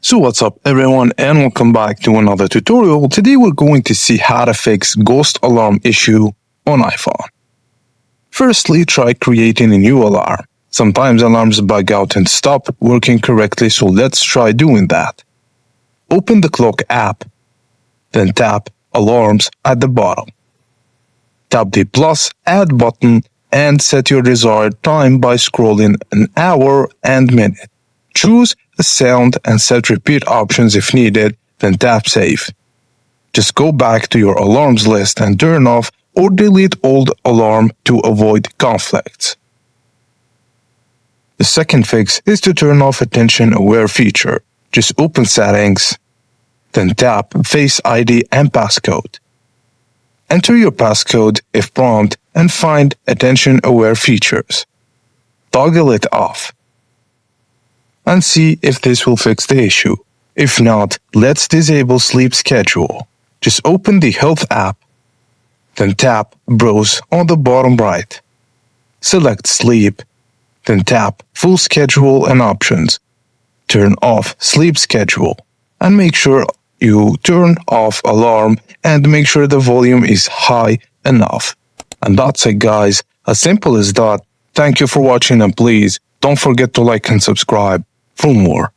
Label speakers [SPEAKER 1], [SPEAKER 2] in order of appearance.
[SPEAKER 1] So what's up everyone and welcome back to another tutorial. Today we're going to see how to fix ghost alarm issue on iPhone. Firstly, try creating a new alarm. Sometimes alarms bug out and stop working correctly, so let's try doing that. Open the clock app, then tap Alarms at the bottom. Tap the plus add button and set your desired time by scrolling an hour and minute. Choose a sound and set repeat options if needed, then tap save. Just go back to your alarms list and turn off or delete old alarm to avoid conflicts. The second fix is to turn off attention aware feature. Just open settings, then tap Face ID and passcode. Enter your passcode if prompted and find attention aware features. Toggle it off and see if this will fix the issue. If not, let's disable sleep schedule. Just open the Health app, then tap Browse on the bottom right. Select Sleep, then tap Full Schedule and Options. Turn off Sleep Schedule and make sure you turn off alarm and make sure the volume is high enough. And that's it guys, as simple as that. Thank you for watching and please don't forget to like and subscribe for more.